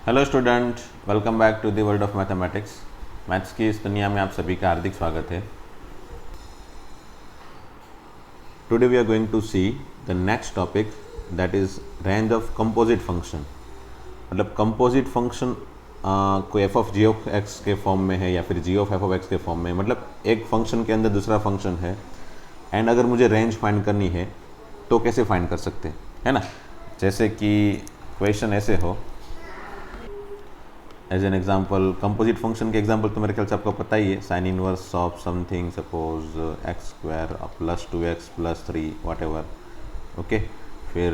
Hello student, welcome back to the world of mathematics. Maths की इस दुनिया में आप सभी का हार्दिक स्वागत है। Today we are going to see the next topic, that is range of composite function. मतलब कंपोजिट फंक्शन कोई F of ji of X के फॉर्म में है या फिर G of F of X के फॉर्म में, मतलब एक फंक्शन के अंदर दूसरा फंक्शन है एंड अगर मुझे रेंज फाइंड करनी है तो कैसे फाइंड कर सकते हैं, है ना। जैसे कि क्वेश्चन ऐसे हो, as an example composite function के एग्जाम्पल तो मेरे ख्याल से आपको पता ही है, sine inverse of something, suppose X square plus 2x plus 3 whatever. Okay, फिर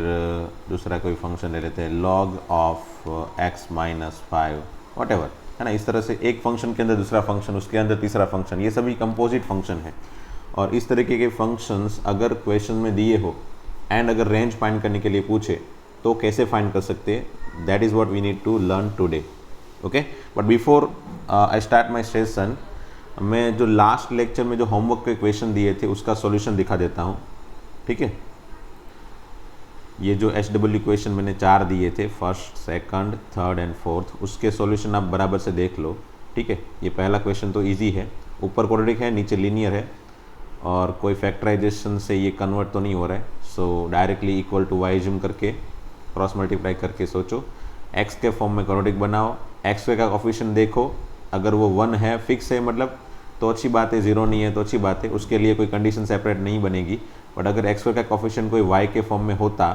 दूसरा कोई फंक्शन ले लेते हैं, log of x minus 5 whatever, है ना। इस तरह से एक फंक्शन के अंदर दूसरा फंक्शन, उसके अंदर तीसरा फंक्शन, ये सभी कंपोजिट फंक्शन है। और इस तरीके के फंक्शंस अगर क्वेश्चन में दिए हो एंड अगर रेंज फाइंड करने के लिए पूछे तो कैसे फाइंड कर सकते हैं, that is what we need to learn today. Okay, but before I start my session, मैं जो लास्ट लेक्चर में जो होमवर्क के क्वेश्चन दिए थे उसका सॉल्यूशन दिखा देता हूँ। ठीक है, ये जो HW क्वेश्चन मैंने 4 दिए थे, first, second, third and fourth, उसके सॉल्यूशन आप बराबर से देख लो। ठीक है, ये पहला क्वेश्चन तो इजी है, ऊपर क्वाड्रेटिक है, नीचे लीनियर है और कोई फैक्टराइजेशन से ये कन्वर्ट तो नहीं हो रहा है। So directly equal to Y जिम करके क्रॉस मल्टीप्लाई करके सोचो, एक्स के फॉर्म में क्वाड्रेटिक बनाओ, एक्स का कोफिशिएंट देखो, अगर वो 1 है, फिक्स है मतलब, तो अच्छी बात है, 0 नहीं है तो अच्छी बात है, उसके लिए कोई कंडीशन सेपरेट नहीं बनेगी। बट अगर एक्स का कोफिशिएंट कोई वाई के फॉर्म में होता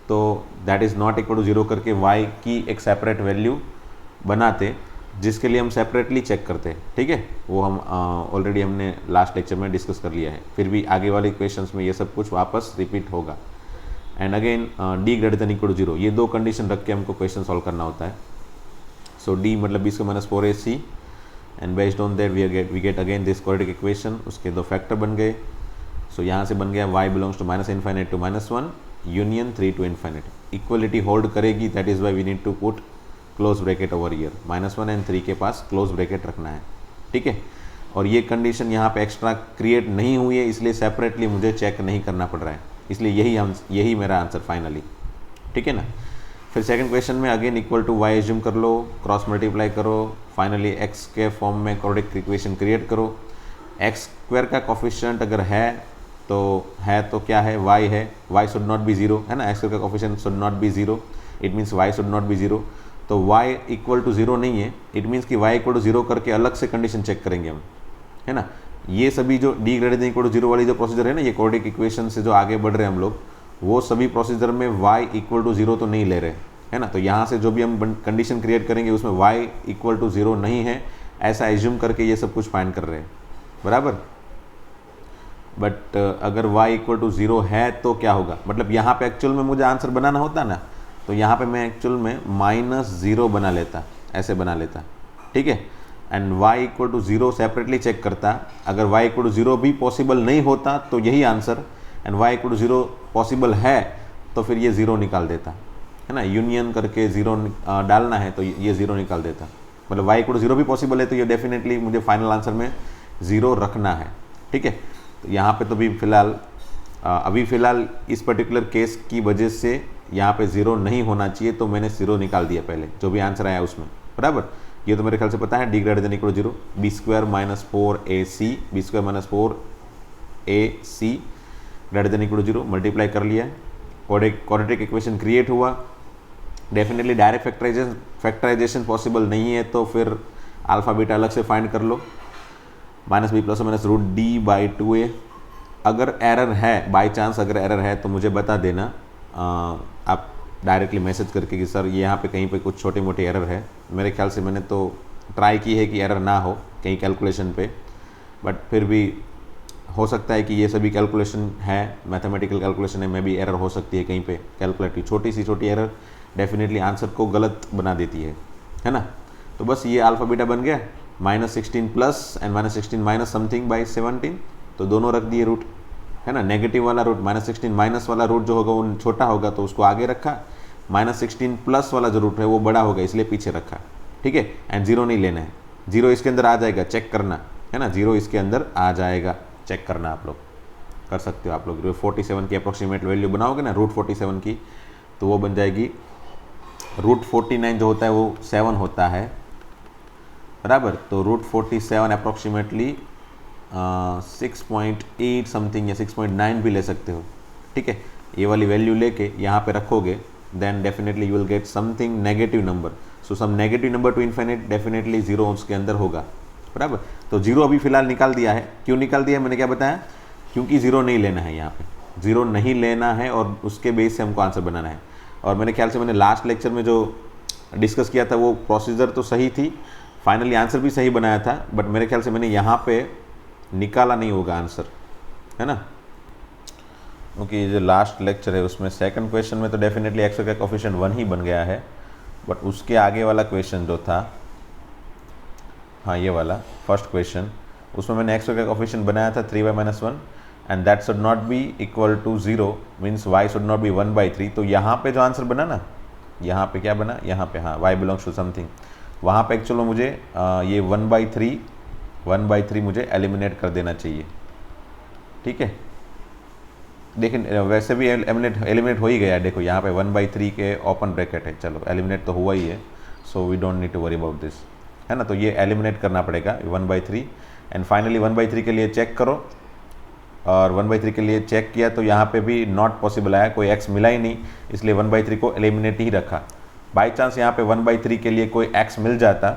तो that is not equal to 0 करके वाई की एक सेपरेट वैल्यू बनाते, जिसके लिए हम सेपरेटली चेक करते हैं। ठीक है, वो हम ऑलरेडी हमने लास्ट लेक्चर में डिस्कस कर लिया है, फिर भी आगे वाले क्वेश्चंस में ये सब कुछ वापस रिपीट होगा। And again D greater than equal to 0, ये दो कंडीशन रख के हमको क्वेश्चन सॉल्व करना होता है। सो डी मतलब 20 minus 4ac and based on that we get again this quadratic equation, उसके दो फैक्टर बन गए। सो यहाँ से बन गया y belongs to minus infinite to -1 union 3 to infinite. Equality hold करेगी, that is why we need to put close bracket over here, -1 and 3 के पास क्लोज ब्रैकेट रखना है। ठीक है, और ये कंडीशन यहाँ पे एक्स्ट्रा क्रिएट नहीं हुई है, इसलिए सेपरेटली मुझे चेक नहीं करना पड़ रहा है, इसलिए यही मेरा आंसर फाइनली। ठीक है ना। फिर सेकंड क्वेश्चन में again equal to Y assume कर लो, क्रॉस मल्टीप्लाई करो, फाइनली एक्स के फॉर्म में क्वाड्रेटिक इक्वेशन क्रिएट करो। एक्स स्क्वायर का कोफिशिएंट अगर है तो क्या है, वाई है, वाई शुड नॉट बी 0, है ना। एक्स स्क्वायर का coefficient should not B 0, it means why should not B 0। तो वाई इक्वल टू 0 नहीं है, इट मीन्स कि वाई इक्वल टू 0 करके अलग से कंडीशन चेक करेंगे हम, है ना। ये सभी जो D greater than equal to 0 वाली जो प्रोसीजर है ना, ये क्वाड्रेटिक इक्वेशन से जो आगे बढ़ रहे हैं हम लोग, वो सभी प्रोसीजर में y इक्वल टू 0 तो नहीं ले रहे, है ना। तो यहाँ से जो भी हम कंडीशन क्रिएट करेंगे उसमें y इक्वल टू 0 नहीं है, ऐसा एज्यूम करके ये सब कुछ फाइंड कर रहे हैं, बराबर। बट अगर y इक्वल टू 0 है तो क्या होगा, मतलब यहाँ पे एक्चुअल में मुझे आंसर बनाना होता ना, तो यहाँ पे मैं एक्चुअल में -0 बना लेता, ऐसे बना लेता। ठीक है, and y equal to 0 separately check करता। अगर y इक्वल टू 0 भी पॉसिबल नहीं होता तो यही answer, and y equal to 0 possible है तो फिर ये 0 निकाल देता, है ना। यूनियन करके 0 डालना है तो ये 0 निकाल देता, मतलब y इक्वल टू 0 भी पॉसिबल है तो ये डेफिनेटली मुझे फाइनल आंसर में 0 रखना है। ठीक है, तो यहाँ पे तो भी अभी फ़िलहाल इस पर्टिकुलर केस की वजह से यहाँ पे 0 नहीं होना चाहिए, तो मैंने 0 निकाल दिया पहले, जो भी आंसर आया उसमें, बराबर। ये तो मेरे ख्याल से पता है, D greater than equal to 0, B square minus 4ac, B square minus 4ac greater than equal to 0 multiply कर लिया, क्वाड्रेटिक इक्वेशन क्रिएट हुआ। डेफिनेटली डायरेक्ट फैक्टराइजेशन पॉसिबल नहीं है तो फिर अल्फा बीटा अलग से फाइंड कर लो, minus B plus minus root D by 2a। अगर एरर है, बाई चांस अगर एरर है तो मुझे बता देना, आप डायरेक्टली मैसेज करके कि सर ये यहाँ पे कहीं पे कुछ छोटी मोटी एरर है। मेरे ख्याल से मैंने तो ट्राई की है कि एरर ना हो कहीं कैलकुलेशन पे, बट फिर भी हो सकता है कि ये सभी कैलकुलेशन है, मैथमेटिकल कैलकुलेशन है, में भी एरर हो सकती है कहीं पे कैलकुलेटिव, छोटी सी छोटी एरर डेफिनेटली आंसर को गलत बना देती है ना। तो बस ये अल्फा बीटा बन गया, -16 plus and -16 minus something by 17, तो दोनों रख दिए रूट, है ना। नेगेटिव वाला रूट, -16 माइनस वाला रूट जो होगा वो छोटा होगा तो उसको आगे रखा, -16 प्लस वाला जो रूट है वो बड़ा होगा इसलिए पीछे रखा। ठीक है, एंड 0 नहीं लेना है, 0 इसके अंदर आ जाएगा, चेक करना, है ना। 0 इसके अंदर आ जाएगा, चेक करना, आप लोग कर सकते हो। आप लोग 47 की अप्रोक्सीमेट वैल्यू बनाओगे ना रूट 47 की, तो वो बन जाएगी √49 जो होता है वो 7 होता है, बराबर। तो √47 अप्रॉक्सीमेटली 6.8 समथिंग या 6.9 भी ले सकते हो, ठीक है। ये वाली वैल्यू लेके यहाँ पे रखोगे, then definitely you will get something negative number. So some negative number to infinite, definitely zero उसके अंदर होगा, बराबर। तो जीरो अभी फिलहाल निकाल दिया है। क्यों निकाल दिया है, मैंने क्या बताया, क्योंकि जीरो नहीं लेना है, यहाँ पे जीरो नहीं लेना है और उसके बेस से हमको आंसर बनाना है। और मेरे ख्याल से मैंने लास्ट लेक्चर में जो डिस्कस किया था वो प्रोसीजर तो सही थी, फाइनली आंसर भी सही बनाया था, बट मेरे ख्याल से मैंने यहाँ पे निकाला नहीं होगा आंसर, है ना। क्योंकि जो लास्ट लेक्चर है उसमें सेकंड क्वेश्चन में तो डेफिनेटली एक्स का कोफिशिएंट 1 ही बन गया है, बट उसके आगे वाला क्वेश्चन जो था, हाँ ये वाला फर्स्ट क्वेश्चन, उसमें मैंने एक्स का कोफिशिएंट बनाया था 3y-1 and that should not be equal to 0 means y should not be 1/3। तो यहाँ पे जो आंसर बना ना, यहाँ पे क्या बना, यहाँ पे हाँ y बिलोंग्स टू समथिंग, वहाँ पे एक्चुअली मुझे ये 1/3 मुझे एलिमिनेट कर देना चाहिए, ठीक है। लेकिन वैसे भी एलिमिनेट हो ही गया है, देखो यहाँ पे 1/3 के ओपन ब्रैकेट है, चलो एलिमिनेट तो हुआ ही है, so we don't need to worry about this, है ना। तो ये एलिमिनेट करना पड़ेगा 1/3 एंड फाइनली 1/3 के लिए चेक करो, और 1/3 के लिए चेक किया तो यहाँ पे भी नॉट पॉसिबल आया, कोई x मिला ही नहीं, इसलिए 1/3 को एलिमिनेट ही रखा। बाई चांस यहाँ पे 1/3 के लिए कोई x मिल जाता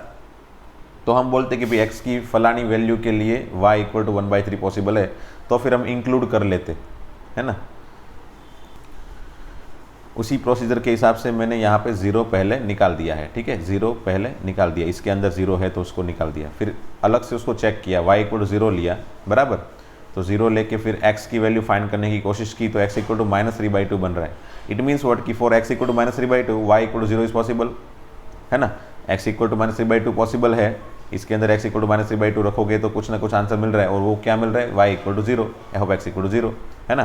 तो हम बोलते कि भाई x की फलानी वैल्यू के लिए y इक्वल टू 1/3 पॉसिबल है, तो फिर हम इंक्लूड कर लेते, है ना। उसी प्रोसीजर के हिसाब से मैंने यहाँ पे 0 पहले निकाल दिया है, ठीक है, 0 पहले निकाल दिया, इसके अंदर 0 है तो उसको निकाल दिया, फिर अलग से उसको चेक किया, y इक्वल टू 0 लिया, बराबर। तो 0 लेके फिर x की वैल्यू फाइंड करने की कोशिश की, तो x इक्वल टू -3/2 बन रहा है। इट मीन्स व्हाट कि for x equal to -3/2 y equal to 0 is possible, है ना। x इक्वल टू -3/2 पॉसिबल है, इसके अंदर x इक्वल टू -3/2 रखोगे तो कुछ ना कुछ आंसर मिल रहा है, और वो क्या मिल रहा है, y equal to 0, I hope x equal to 0, है ना।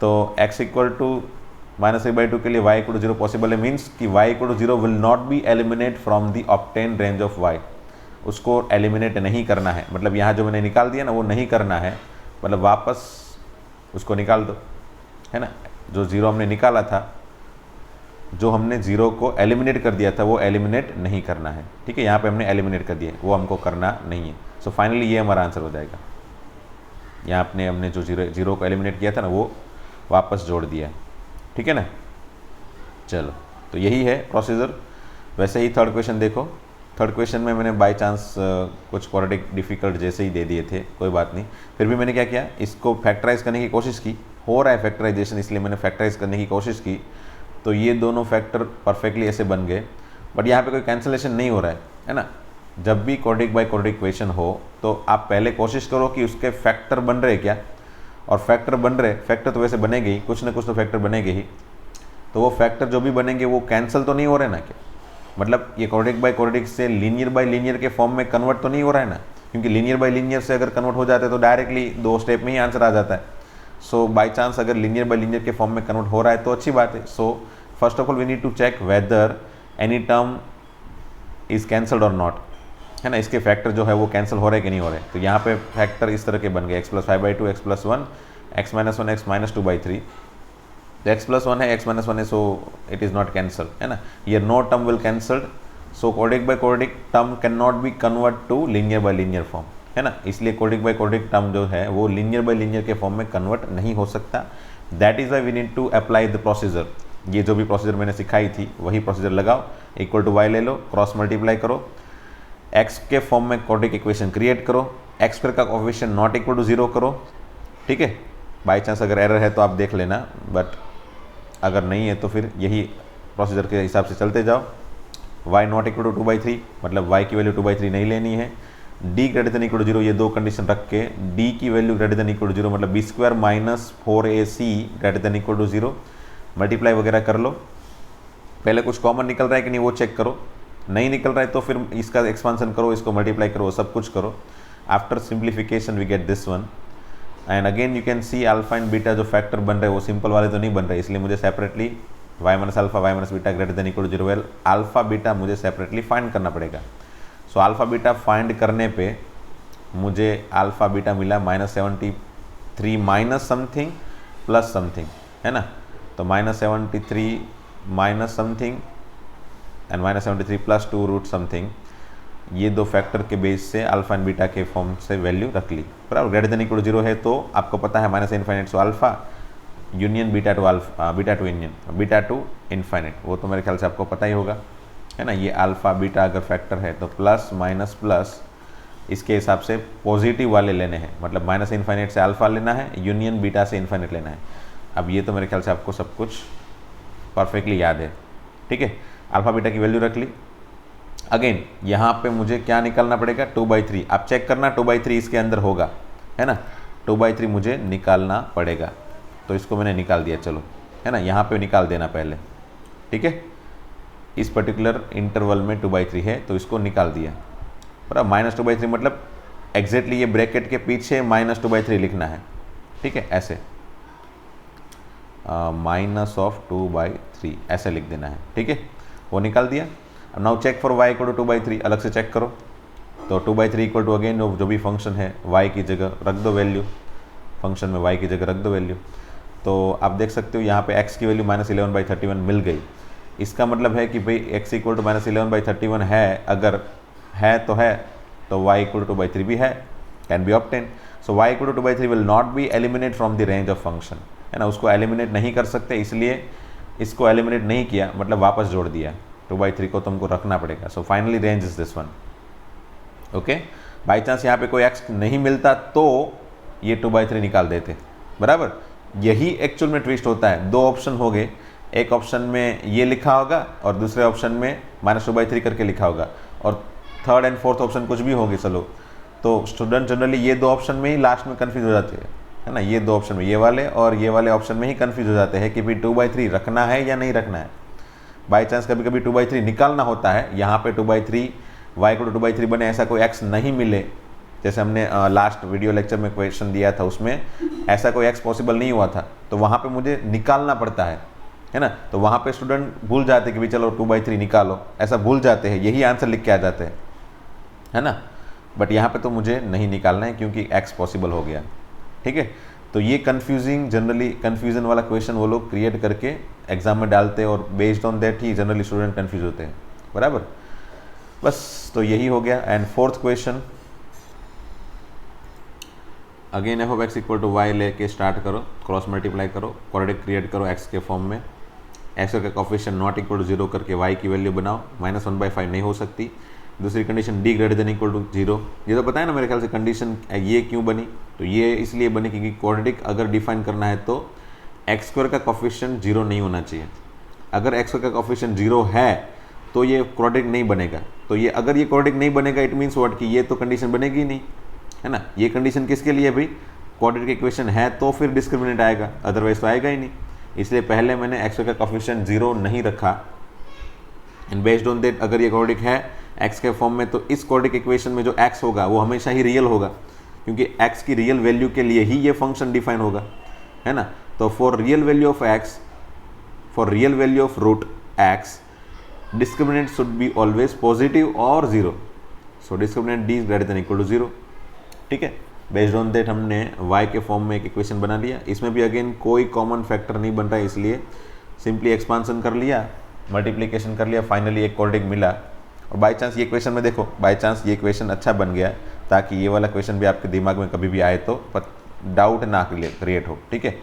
तो x इक्वल टू -3/2 के लिए y इक्वल टू 0 पॉसिबल है, मीन्स कि y equal to 0 will not be eliminate from the obtain range of y, उसको एलिमिनेट नहीं करना है, मतलब यहाँ जो मैंने निकाल दिया ना वो नहीं करना है, मतलब वापस उसको निकाल दो, है ना। जो 0 हमने निकाला था, जो हमने 0 को एलिमिनेट कर दिया था वो एलिमिनेट नहीं करना है, ठीक है। यहाँ पे हमने एलिमिनेट कर दिया, वो हमको करना नहीं है। सो फाइनली ये हमारा आंसर हो जाएगा। यहाँ हमने जो 0 को एलिमिनेट किया था ना वो वापस जोड़ दिया है, ठीक है ना। चलो, तो यही है प्रोसीजर। वैसे ही थर्ड क्वेश्चन देखो, थर्ड क्वेश्चन में मैंने बाय चांस कुछ क्वाड्रेटिक डिफ़िकल्ट जैसे ही दे दिए थे, कोई बात नहीं, फिर भी मैंने क्या किया, इसको फैक्टराइज करने की कोशिश की, हो रहा है फैक्टराइजेशन, इसलिए मैंने फैक्टराइज करने की कोशिश की, तो ये दोनों फैक्टर परफेक्टली ऐसे बन गए, बट यहाँ पे कोई कैंसिलेशन नहीं हो रहा है ना। जब भी क्वाड्रेटिक बाय क्वाड्रेटिक इक्वेशन हो तो आप पहले कोशिश करो कि उसके फैक्टर बन रहे क्या, और फैक्टर बन रहे, फैक्टर तो वैसे बनेंगे ही, कुछ ना कुछ तो फैक्टर बनेंगे ही, तो वो फैक्टर जो भी बनेंगे वो कैंसिल तो नहीं हो रहे ना, क्या मतलब ये क्वाड्रेटिक बाय क्वाड्रेटिक से लीनियर बाय लीनियर के फॉर्म में कन्वर्ट तो नहीं हो रहा है ना, क्योंकि लीनियर बाय लीनियर से अगर कन्वर्ट हो जाता है तो डायरेक्टली 2 स्टेप में ही आंसर आ जाता है। सो बाय चांस अगर लीनियर बाय लीनियर के फॉर्म में कन्वर्ट हो रहा है तो अच्छी बात है। So first of all we need to check whether any term is cancelled और नॉट, है ना, इसके फैक्टर जो है वो कैंसिल हो रहे कि नहीं हो रहे। तो यहाँ पे फैक्टर इस तरह के बन गए, x + 5/2, x + 1, x - 1, x - 2/3, तो x + 1 है, x - 1 है, so it is not cancel, है ना। ये no term will cancelled, so quadratic by quadratic term can not be convert to linear by linear form, है ना, इसलिए क्वाड्रेटिक बाय क्वाड्रेटिक टर्म जो है वो लीनियर बाय लीनियर के फॉर्म में कन्वर्ट नहीं हो सकता। That is why we need to apply the procedure. ये जो भी प्रोसीजर मैंने सिखाई थी वही प्रोसीजर लगाओ, इक्वल टू y ले लो, क्रॉस मल्टीप्लाई करो, x के फॉर्म में क्वाड्रेटिक इक्वेशन क्रिएट करो, x² का कोएफिशिएंट नॉट इक्वल टू 0 करो, ठीक है। बाई चांस अगर एरर है तो आप देख लेना, बट अगर नहीं है तो फिर यही प्रोसीजर के हिसाब से चलते जाओ। y नॉट इक्वल टू 2/3, मतलब y की वैल्यू 2/3 नहीं लेनी है, d > 0, ये 2 कंडीशन रख के d की वैल्यू > 0, मतलब b² - 4ac > 0, मल्टीप्लाई वगैरह कर लो। पहले कुछ कॉमन निकल रहा है कि नहीं वो चेक करो, नहीं निकल रहा है तो फिर इसका एक्सपांसन करो, इसको मल्टीप्लाई करो, सब कुछ करो। After simplification we get this one, and again you can see alpha and beta जो फैक्टर बन रहे हैं वो सिंपल वाले तो नहीं बन रहे, इसलिए मुझे separately y - alpha y - beta > 0, alpha beta मुझे सेपरेटली फाइंड करना पड़ेगा। सो अल्फा बीटा फाइंड करने पे मुझे अल्फा बीटा मिला -73 माइनस समथिंग प्लस समथिंग, है ना। तो -73 minus something and -73 plus 2 root something, ये दो फैक्टर के बेस से अल्फा एंड बीटा के फॉर्म से वैल्यू रख ली, बराबर। ग्रेटर देन इक्वल टू 0 है तो आपको पता है -∞ to alpha union beta to alpha, beta to union, beta to infinite, वो तो मेरे ख्याल से आपको पता ही होगा, है ना। ये अल्फा बीटा अगर फैक्टर है तो प्लस माइनस प्लस इसके हिसाब से पॉजिटिव वाले लेने हैं, मतलब -∞ से अल्फा लेना है, यूनियन बीटा से इन्फाइनेट लेना है। अब ये तो मेरे ख्याल से आपको सब कुछ परफेक्टली याद है, ठीक है। अल्फा बीटा की वैल्यू रख ली। अगेन यहाँ पे मुझे क्या निकालना पड़ेगा, 2/3। आप चेक करना 2/3 इसके अंदर होगा, है ना। 2/3 मुझे निकालना पड़ेगा, तो इसको मैंने निकाल दिया, चलो, है ना। यहाँ पे निकाल देना पहले, ठीक है। इस पर्टिकुलर इंटरवल में 2/3 है तो इसको निकाल दिया, पर अब -2/3 मतलब एग्जैक्टली ये ब्रैकेट के पीछे -2/3 लिखना है, ठीक है, ऐसे -2/3 ऐसे लिख देना है, ठीक है। वो निकाल दिया। अब now check for y equal to 2/3, अलग से चेक करो। तो 2/3 इक्वल टू अगेन जो भी फंक्शन है y की जगह रख दो वैल्यू, फंक्शन में y की जगह रख दो वैल्यू। तो आप देख सकते हो यहाँ पे x की वैल्यू -11/31 मिल गई। इसका मतलब है कि भाई x इक्वल टू -11/31 है, अगर है तो y इक्वल टू 2/3 भी है, can be obtain. So y equal to 2/3 will not be eliminate from the range of function, है ना। उसको एलिमिनेट नहीं कर सकते, इसलिए इसको एलिमिनेट नहीं किया, मतलब वापस जोड़ दिया। 2/3 को तुमको रखना पड़ेगा। So finally range is this one, okay. By chance यहाँ पे कोई x नहीं मिलता तो ये 2/3 निकाल देते, बराबर। यही एक्चुअल में ट्विस्ट होता है। दो ऑप्शन हो गए, एक ऑप्शन में ये लिखा होगा और दूसरे ऑप्शन में -2/3 करके लिखा होगा, और थर्ड एंड फोर्थ ऑप्शन कुछ भी होगी, चलो। तो स्टूडेंट जनरली ये दो ऑप्शन में ही लास्ट में कन्फ्यूज हो जाते हैं, है ना। ये दो ऑप्शन में, ये वाले और ये वाले ऑप्शन में ही कन्फ्यूज हो जाते हैं कि भाई 2/3 रखना है या नहीं रखना है। बाई चांस कभी कभी 2/3 निकालना होता है, यहाँ पे 2/3 y इक्वल टू 2/3 बने, ऐसा कोई x नहीं मिले, जैसे हमने लास्ट वीडियो लेक्चर में क्वेश्चन दिया था, उसमें ऐसा कोई x पॉसिबल नहीं हुआ था, तो वहाँ पे मुझे निकालना पड़ता है ना। तो वहाँ पे स्टूडेंट भूल जाते कि भाई चलो 2/3 निकालो, ऐसा भूल जाते हैं, यही आंसर लिख के आ जाते हैं, है ना। बट यहाँ पे तो मुझे नहीं निकालना है क्योंकि x पॉसिबल हो गया, ठीक है। तो ये कन्फ्यूजिंग, जनरली कन्फ्यूजन वाला क्वेश्चन वो लोग क्रिएट करके एग्जाम में डालते हैं, और बेस्ड ऑन दैट ही जनरली स्टूडेंट कन्फ्यूज होते हैं, बराबर। बस तो यही हो गया। And fourth question, again f(x) equal to y लेके स्टार्ट करो, क्रॉस मल्टीप्लाई करो, क्वाड्रेटिक क्रिएट करो x के फॉर्म में, x का कोफिशिएंट नॉट इक्वल टू 0 करके y की वैल्यू बनाओ। -1/5 नहीं हो सकती। दूसरी condition d greater than equal to 0, ये तो पता है ना मेरे ख्याल से कंडीशन ये क्यों बनी, तो ये इसलिए बनी क्योंकि क्वाड्रेटिक अगर डिफाइन करना है तो x² का कोफिशिएंट 0 नहीं होना चाहिए। अगर x² का कोफिशिएंट 0 है तो ये क्वाड्रेटिक नहीं बनेगा। तो ये अगर ये क्वाड्रेटिक नहीं बनेगा, इट मीन्स व्हाट, कि ये तो कंडीशन बनेगी नहीं, है ना। ये कंडीशन किसके लिए भाई, क्वाड्रेटिक इक्वेशन है तो फिर डिस्क्रिमिनेंट आएगा, अदरवाइज तो आएगा ही नहीं। इसलिए पहले मैंने x² का कोफिशिएंट 0 नहीं रखा, एंड बेस्ड ऑन दैट अगर ये क्वाड्रेटिक है x के फॉर्म में, तो इस क्वाड्रेटिक इक्वेशन में जो x होगा वो हमेशा ही रियल होगा, क्योंकि x की रियल वैल्यू के लिए ही ये फंक्शन डिफाइन होगा, है ना। तो for real value of x, for real value of root x, discriminant should be always positive और 0। So discriminant d greater than equal to 0, ठीक है। बेस्ड ऑन दैट हमने y के फॉर्म में एक इक्वेशन बना लिया। इसमें भी अगेन कोई कॉमन फैक्टर नहीं बन रहा है, इसलिए सिंपली एक्सपांसन कर लिया, मल्टीप्लिकेशन कर लिया, फाइनली एक क्वाड्रेटिक मिला। और बाई चांस ये क्वेश्चन में देखो, बाई चांस ये क्वेश्चन अच्छा बन गया, ताकि ये वाला क्वेश्चन भी आपके दिमाग में कभी भी आए तो डाउट ना क्रिएट हो, ठीक है।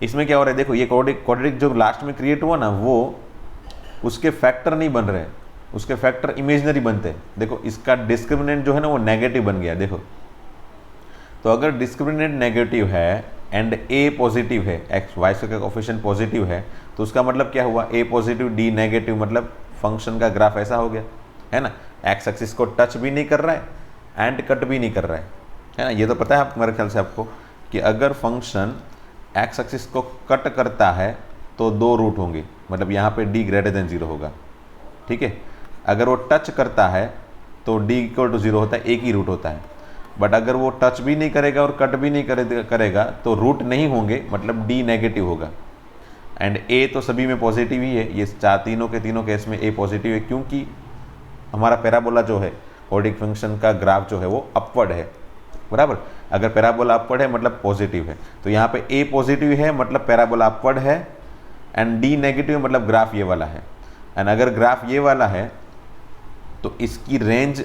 इसमें क्या हो रहा है, देखो ये क्वाड्रेटिक जो लास्ट में क्रिएट हुआ ना, वो उसके फैक्टर नहीं बन रहे, उसके फैक्टर इमेजिनरी बनते हैं। देखो इसका डिस्क्रिमिनेंट जो है ना वो नेगेटिव बन गया, देखो। तो अगर डिस्क्रिमिनेंट नेगेटिव है एंड a पॉजिटिव है, y² का कोफिशिएंट पॉजिटिव है, तो उसका मतलब क्या हुआ, a पॉजिटिव d नेगेटिव, मतलब फंक्शन का ग्राफ ऐसा हो गया, है ना। x एक्सिस को टच भी नहीं कर रहा है एंड कट भी नहीं कर रहा है ना। ये तो पता है आप, मेरे ख्याल से आपको, कि अगर फंक्शन x एक्सिस को कट करता है तो 2 रूट होंगे, मतलब यहाँ पे d ग्रेटर देन 0 होगा, ठीक है। अगर वो टच करता है तो d इक्वल टू 0 होता है, एक ही रूट होता है। बट अगर वो टच भी नहीं करेगा और कट भी नहीं करेगा तो रूट नहीं होंगे, मतलब d नेगेटिव होगा। एंड a तो सभी में पॉजिटिव ही है, ये तीनों के केस में a पॉजिटिव है, क्योंकि हमारा पैराबोला जो है, क्वाड्रेटिक फंक्शन का ग्राफ जो है वो अपवर्ड है, बराबर। अगर पैराबोला अपवर्ड है मतलब पॉजिटिव है, तो यहाँ पे a पॉजिटिव है मतलब पैराबोला अपवर्ड है, एंड d नेगेटिव है मतलब ग्राफ ये वाला है। एंड अगर ग्राफ ये वाला है तो इसकी रेंज,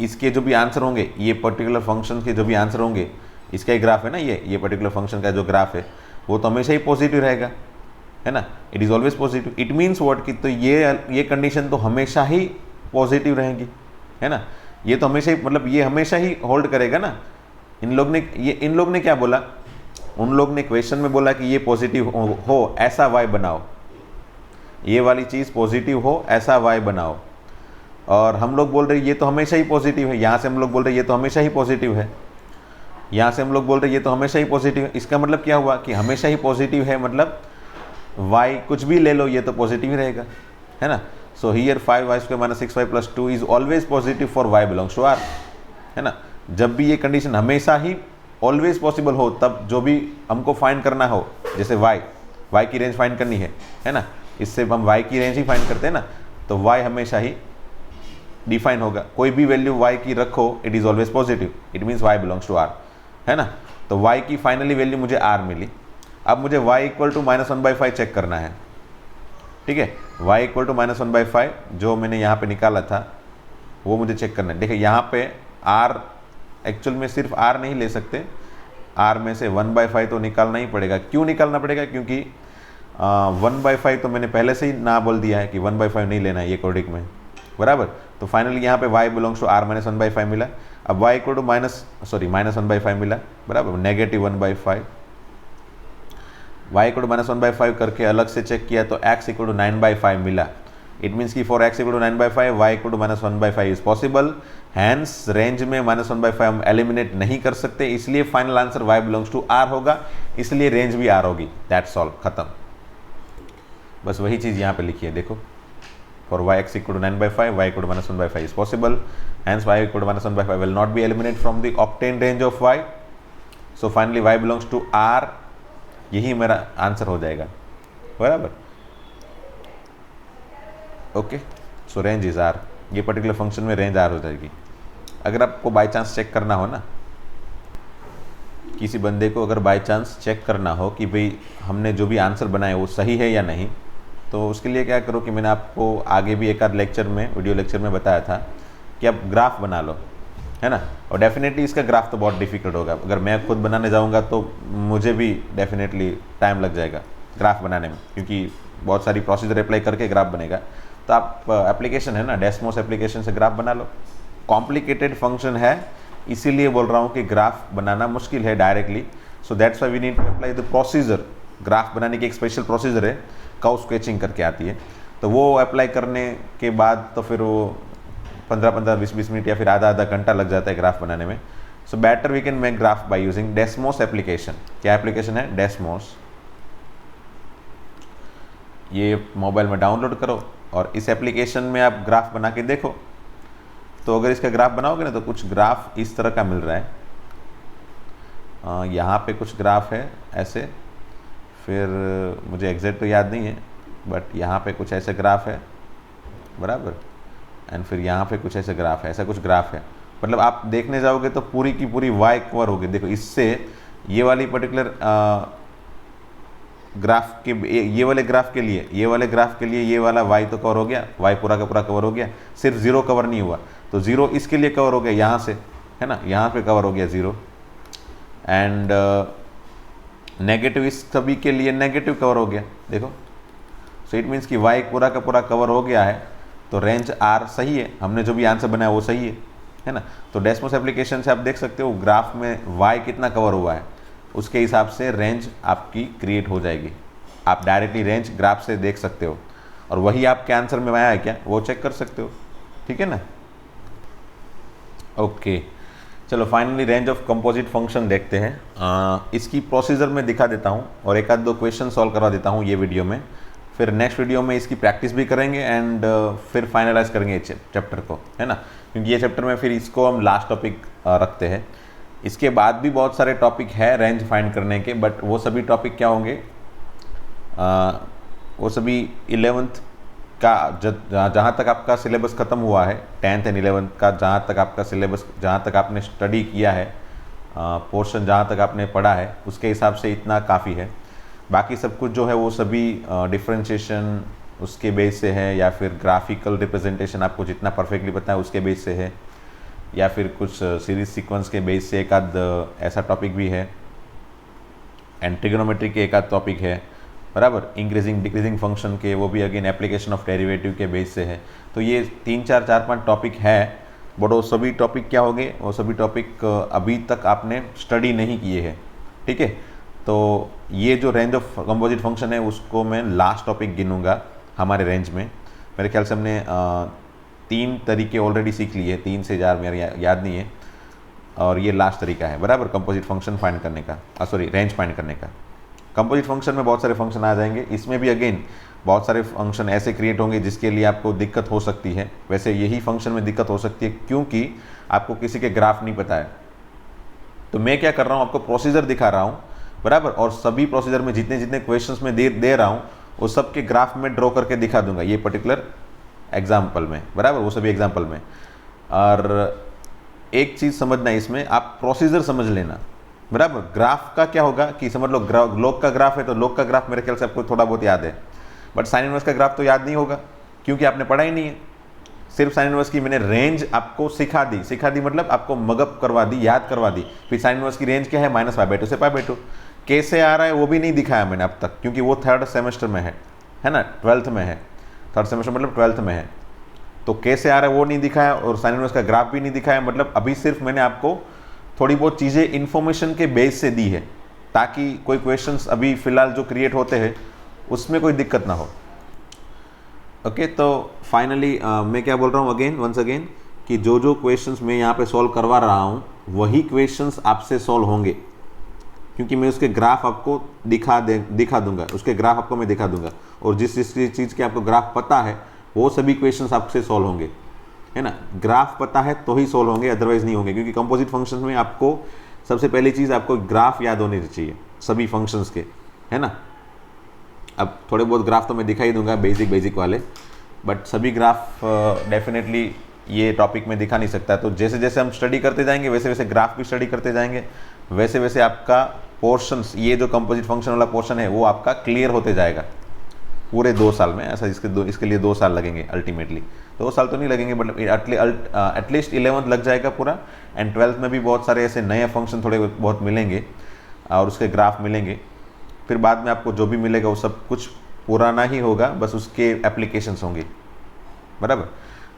इसके जो भी आंसर होंगे, ये पर्टिकुलर फंक्शन के जो भी आंसर होंगे, इसका ही ग्राफ है ना, ये पर्टिकुलर फंक्शन का जो ग्राफ है वो तो हमेशा ही पॉजिटिव रहेगा, है ना, it is always positive. It means what कि तो ये कंडीशन तो हमेशा ही पॉजिटिव रहेगी, है ना, ये तो हमेशा ही, मतलब ये हमेशा ही होल्ड करेगा ना। इन लोग ने क्या बोला, उन लोग ने क्वेश्चन में बोला कि ये पॉजिटिव हो ऐसा वाई बनाओ, ये वाली चीज़ पॉजिटिव हो ऐसा वाई बनाओ, और हम लोग बोल रहे ये तो हमेशा ही पॉजिटिव है। यहाँ से हम लोग बोल रहे ये तो हमेशा ही पॉजिटिव है, यहाँ से हम लोग बोल रहे ये तो हमेशा ही पॉजिटिव है। इसका मतलब क्या हुआ कि हमेशा ही पॉजिटिव है, मतलब y कुछ भी ले लो ये तो पॉजिटिव ही रहेगा, है ना। So here 5y² - 6y + 2 is always positive for y belongs to R, है ना। जब भी ये कंडीशन हमेशा ही ऑलवेज पॉसिबल हो, तब जो भी हमको फाइंड करना हो, जैसे y की रेंज फाइंड करनी है ना, इससे हम y की रेंज ही फाइंड करते हैं ना, तो y हमेशा ही डिफाइन होगा। कोई भी वैल्यू y की रखो, it is always positive, it means y belongs to R, है ना। तो y की फाइनली वैल्यू मुझे R मिली। अब मुझे y = -1/5 चेक करना है, ठीक है। y = -1/5 जो मैंने यहाँ पे निकाला था वो मुझे चेक करना है। देखिए यहाँ पे R एक्चुअल में सिर्फ R नहीं ले सकते, R में से 1/5 तो निकालना ही पड़ेगा। क्यों निकालना पड़ेगा? क्योंकि 1/5 तो मैंने पहले से ही ना बोल दिया है कि 1/5 नहीं लेना है ये कोडिक में, बराबर। तो फाइनली यहाँ पे y बिलोंग्स टू R - 1/5 मिला। अब y = -1/5 मिला, बराबर, -1/5। y = -1/5 करके अलग से चेक किया तो x = 9/5 मिला। इट मीन्स कि for x = 9/5 y = -1/5 is possible. Hence range में -1/5 हम एलिमिनेट नहीं कर सकते, इसलिए final answer y belongs to R होगा, इसलिए रेंज भी R होगी। दैट्स ऑल, खत्म। बस वही चीज़ यहाँ पे लिखी है, देखो। For x = 9/5 y = -1/5 is possible, hence y = -1/5 will not be eliminate from the obtain range of y। So finally y belongs to R, यही मेरा आंसर हो जाएगा, बराबर। Okay, so range is R, ये पर्टिकुलर फंक्शन में range R हो जाएगी। अगर आपको बाय चांस चेक करना हो ना, किसी बंदे को अगर बाय चांस चेक करना हो कि भाई हमने जो भी आंसर बनाए वो सही है या नहीं, तो उसके लिए क्या करो कि मैंने आपको आगे भी एक आध लेक्चर में, वीडियो लेक्चर में बताया था कि आप ग्राफ बना लो, है ना। और डेफिनेटली इसका ग्राफ तो बहुत डिफिकल्ट होगा। अगर मैं खुद बनाने जाऊंगा तो मुझे भी डेफिनेटली टाइम लग जाएगा ग्राफ बनाने में, क्योंकि बहुत सारी प्रोसीजर अप्लाई करके ग्राफ बनेगा। तो आप एप्लीकेशन है ना, डेस्मोस एप्लीकेशन से ग्राफ बना लो। कॉम्प्लिकेटेड फंक्शन है, इसीलिए बोल रहा हूँ कि ग्राफ बनाना मुश्किल है directly. So that's why we need to apply the procedure. Graph बनाने की एक स्पेशल प्रोसीजर है, कर्व स्केचिंग करके आती है, तो वो अप्लाई करने के बाद तो फिर वो 15-15, 20-20 मिनट या फिर आधा घंटा लग जाता है ग्राफ बनाने में। So better we can make graph by using Desmos application. क्या एप्लीकेशन है? डेस्मोस। ये मोबाइल में डाउनलोड करो और इस एप्लीकेशन में आप ग्राफ बना के देखो। तो अगर इसका ग्राफ बनाओगे ना तो कुछ ग्राफ इस तरह का मिल रहा है। यहाँ पे कुछ ग्राफ है ऐसे, फिर मुझे एग्जैक्ट तो याद नहीं है, बट यहाँ पे कुछ ऐसे ग्राफ है, बराबर, एंड फिर यहाँ पे कुछ ऐसे ग्राफ है, ऐसा कुछ ग्राफ है। मतलब आप देखने जाओगे तो पूरी की पूरी वाई कवर होगी। देखो, इससे ये वाली पर्टिकुलर ग्राफ के, ये वाले ग्राफ के लिए, ये वाले ग्राफ के लिए ये वाला वाई तो कवर हो गया, वाई पूरा का पूरा कवर हो गया, सिर्फ जीरो कवर नहीं हुआ। तो जीरो इसके लिए कवर हो गया यहाँ से, है ना, यहाँ पे कवर हो गया जीरो। एंड नेगेटिव इस सभी के लिए नेगेटिव कवर हो गया, देखो। सो इट मीन्स कि वाई पूरा का पूरा कवर हो गया है, तो रेंज R सही है, हमने जो भी आंसर बनाया वो सही है ना। तो डेस्मोस एप्लीकेशन से आप देख सकते हो ग्राफ में वाई कितना कवर हुआ है, उसके हिसाब से रेंज आपकी क्रिएट हो जाएगी। आप डायरेक्टली रेंज ग्राफ से देख सकते हो, और वही आपके आंसर में आया है क्या वो चेक कर सकते हो, ठीक है ना। ओके, चलो finally range of composite function देखते हैं। इसकी प्रोसीजर में दिखा देता हूँ और एक आध दो क्वेश्चन सॉल्व करवा देता हूँ ये वीडियो में। फिर नेक्स्ट वीडियो में इसकी प्रैक्टिस भी करेंगे एंड फिर फाइनलाइज करेंगे चैप्टर को, है ना, क्योंकि ये चैप्टर में फिर इसको हम लास्ट टॉपिक रखते हैं। इसके बाद भी बहुत सारे टॉपिक है रेंज फाइंड करने के, बट वो सभी टॉपिक क्या होंगे, वो सभी 11th का जहाँ तक आपका सिलेबस ख़त्म हुआ है, 10th एंड 11th का जहाँ तक आपका सिलेबस, जहाँ तक आपने स्टडी किया है, पोर्शन जहाँ तक आपने पढ़ा है, उसके हिसाब से इतना काफ़ी है। बाकी सब कुछ जो है वो सभी डिफरेंशिएशन, उसके बेस से है, या फिर ग्राफिकल रिप्रेजेंटेशन आपको जितना परफेक्टली पता है उसके बेस से है, या फिर कुछ सीरीज सीक्वेंस के बेस से एक आध ऐसा टॉपिक भी है, एंड ट्रिग्नोमेट्री के एक आध टॉपिक है, बराबर। इंक्रीजिंग डिक्रीजिंग फंक्शन के वो भी अगेन एप्लीकेशन ऑफ डेरिवेटिव के बेस से है। तो ये 3-4 टॉपिक है, बट वो सभी टॉपिक क्या हो गए, वो सभी टॉपिक अभी तक आपने स्टडी नहीं किए हैं, ठीक है। तो ये जो रेंज ऑफ कंपोजिट फंक्शन है उसको मैं लास्ट टॉपिक गिनूंगा हमारे रेंज में। मेरे ख्याल से हमने 3 तरीके ऑलरेडी सीख लिए, 3 से 4 मेरे याद नहीं है, और ये लास्ट तरीका है, बराबर, कंपोजिट फंक्शन फाइंड करने का, सॉरी रेंज फाइंड करने का। कंपोजिट फंक्शन में बहुत सारे फंक्शन आ जाएंगे, इसमें भी अगेन बहुत सारे फंक्शन ऐसे क्रिएट होंगे जिसके लिए आपको दिक्कत हो सकती है। वैसे यही फंक्शन में दिक्कत हो सकती है क्योंकि आपको किसी के ग्राफ नहीं पता है। तो मैं क्या कर रहा हूँ, आपको प्रोसीजर दिखा रहा हूँ, बराबर, और सभी प्रोसीजर में जितने जितने क्वेश्चंस में दे रहा हूँ वो सब के ग्राफ में ड्रॉ करके दिखा दूंगा ये पर्टिकुलर एग्जाम्पल में, बराबर, वो सभी एग्जाम्पल में। और एक चीज़ समझना है इसमें, आप प्रोसीजर समझ लेना, बराबर। ग्राफ का क्या होगा कि समझ लो लोग का ग्राफ है तो लोग का ग्राफ मेरे ख्याल से आपको थोड़ा बहुत याद है, बट साइन इनवर्स का ग्राफ तो याद नहीं होगा क्योंकि आपने पढ़ा ही नहीं है। सिर्फ साइन इनवर्स की मैंने रेंज आपको सिखा दी मतलब आपको मगअप करवा दी, याद करवा दी। फिर साइन इनवर्स की रेंज क्या है, -π/2 से π/2। कैसे आ रहा है वो भी नहीं दिखाया मैंने अब तक, क्योंकि वो 3rd सेमेस्टर में है ना, 12th में है, 3rd सेमेस्टर मतलब 12th में है। तो कैसे आ रहा है वो नहीं दिखाया, और साइन इनवर्स का ग्राफ भी नहीं दिखाया। मतलब अभी सिर्फ मैंने आपको थोड़ी बहुत चीज़ें इन्फॉर्मेशन के बेस से दी है, ताकि कोई क्वेश्चंस अभी फ़िलहाल जो क्रिएट होते हैं उसमें कोई दिक्कत ना हो। ओके, तो फाइनली मैं क्या बोल रहा हूँ वंस अगेन कि जो जो क्वेश्चंस मैं यहाँ पे सॉल्व करवा रहा हूँ वही क्वेश्चंस आपसे सॉल्व होंगे, क्योंकि मैं उसके ग्राफ आपको दिखा दूंगा, उसके ग्राफ आपको मैं दिखा दूंगा, और जिस चीज़ के आपको ग्राफ पता है वो सभी क्वेश्चंस आपसे सॉल्व होंगे, है ना। ग्राफ पता है तो ही सॉल्व होंगे, अदरवाइज नहीं होंगे, क्योंकि कंपोजिट फंक्शन में आपको सबसे पहली चीज़ आपको ग्राफ याद होने चाहिए सभी फंक्शंस के, है ना। अब थोड़े बहुत ग्राफ तो मैं दिखा ही दूंगा, बेसिक वाले, बट सभी ग्राफ डेफिनेटली ये टॉपिक में दिखा नहीं सकता। तो जैसे जैसे हम स्टडी करते जाएंगे वैसे वैसे ग्राफ भी स्टडी करते जाएंगे, वैसे वैसे आपका पोर्शंस, ये जो कंपोजिट फंक्शन वाला पोर्शन है वो आपका क्लियर होते जाएगा पूरे 2 साल में। ऐसा इसके लिए 2 साल लगेंगे अल्टीमेटली, 2 साल तो नहीं लगेंगे, बट एटलीस्ट 11th लग जाएगा पूरा। एंड 12th में भी बहुत सारे ऐसे नए फंक्शन थोड़े बहुत मिलेंगे और उसके ग्राफ मिलेंगे। फिर बाद में आपको जो भी मिलेगा वो सब कुछ पुराना ही होगा, बस उसके एप्लीकेशंस होंगे, बराबर।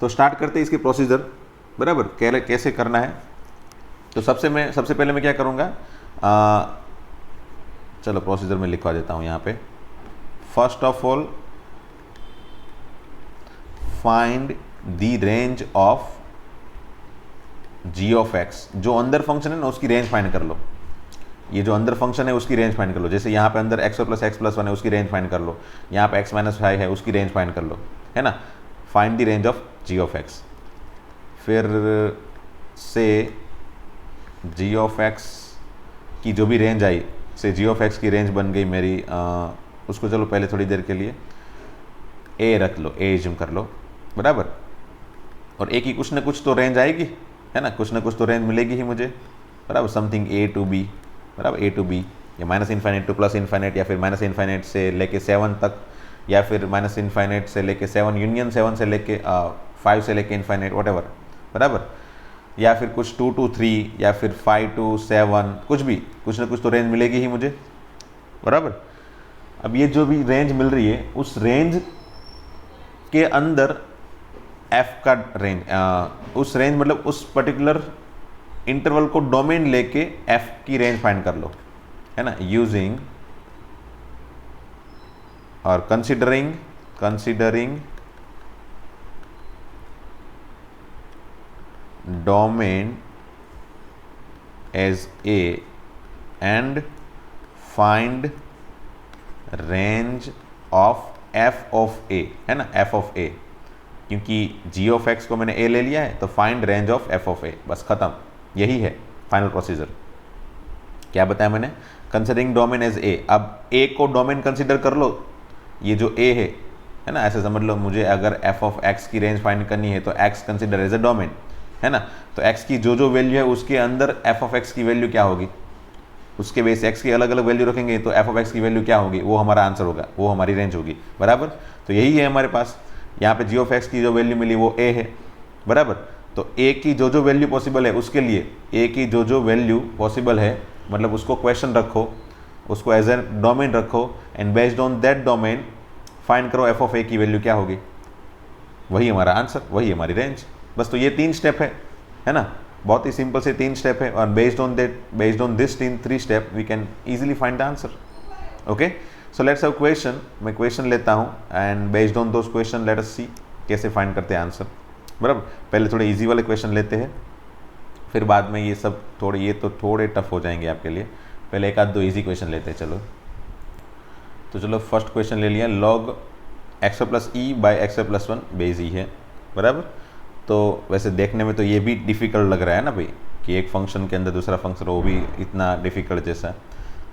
तो स्टार्ट करते हैं इसके प्रोसीजर, बराबर, कैसे करना है। तो सबसे पहले मैं क्या करूँगा, चलो प्रोसीजर में लिखवा देता हूँ यहाँ पे। First of all find the range of g of x, जो अंदर फंक्शन है ना उसकी रेंज फाइंड कर लो। ये जो अंदर फंक्शन है उसकी रेंज फाइंड कर लो, जैसे यहाँ पे अंदर x + x+1 है उसकी रेंज फाइंड कर लो, यहाँ पे x - 5 है उसकी रेंज फाइंड कर लो, है ना। Find the range of g of x। फिर से g ऑफ x की जो भी रेंज आई, से g ऑफ x की रेंज बन गई मेरी, उसको चलो पहले थोड़ी देर के लिए a रख लो, a एज्यूम कर लो, बराबर। और a की कुछ ना कुछ तो रेंज आएगी, है ना, कुछ ना कुछ तो रेंज मिलेगी ही मुझे, बराबर। समथिंग a to b, बराबर, a to b, या -∞ to +∞, या फिर -∞ से लेके 7 तक, या फिर -∞ से लेके 7 यूनियन 7 से लेके 5 से लेके इन्फाइनाइट, वॉटेवर, बराबर। या फिर कुछ 2 to 3, या फिर 5 to 7, कुछ भी, कुछ ना कुछ तो रेंज मिलेगी ही मुझे, बराबर। अब ये जो भी रेंज मिल रही है उस रेंज के अंदर f का रेंज, उस रेंज मतलब उस पर्टिकुलर इंटरवल को डोमेन लेके f की रेंज फाइंड कर लो, है ना, यूजिंग और considering domain as a and find range of f of a, है ना, f ऑफ a, क्योंकि g ऑफ x को मैंने a ले लिया है तो find range of f of a, बस खत्म, यही है फाइनल प्रोसीजर। क्या बताया मैंने, कंसिडरिंग डोमेन एज a। अब a को डोमेन कंसिडर कर लो, ये जो a है ना, ऐसे समझ लो मुझे अगर f ऑफ x की रेंज फाइंड करनी है तो x consider as a domain, है ना। तो x की जो जो वैल्यू है उसके अंदर f ऑफ x की वैल्यू क्या होगी, उसके बेस एक्स की अलग अलग वैल्यू रखेंगे तो एफ ऑफ एक्स की वैल्यू क्या होगी, वो हमारा आंसर होगा, वो हमारी रेंज होगी, बराबर। तो यही है हमारे पास, यहाँ पे जी ऑफ एक्स की जो वैल्यू मिली वो ए है, बराबर। तो ए की जो वैल्यू पॉसिबल है उसके लिए ए की जो वैल्यू पॉसिबल है, मतलब उसको क्वेश्चन रखो, उसको एज ए डोमेन रखो, and based on that domain find करो एफ ऑफ ए की वैल्यू क्या होगी, वही हमारा आंसर, वही हमारी रेंज। बस तो ये 3 स्टेप है ना, बहुत ही सिंपल से 3 स्टेप है, और based on this 3 step we can easily find the answer. Okay, so let's have question, मैं क्वेश्चन लेता हूँ and based on those question let us see कैसे फाइंड करते हैं आंसर, बराबर। पहले थोड़े इजी वाले क्वेश्चन लेते हैं, फिर बाद में ये सब ये तो थोड़े टफ हो जाएंगे आपके लिए। पहले एक आध दो इजी क्वेश्चन लेते हैं, चलो। तो चलो फर्स्ट क्वेश्चन ले लिया, log X plus E by X plus 1 base E है, बराबर। तो वैसे देखने में तो ये भी डिफ़िकल्ट लग रहा है ना भाई, कि एक फंक्शन के अंदर दूसरा फंक्शन, वो भी इतना डिफ़िकल्ट जैसा।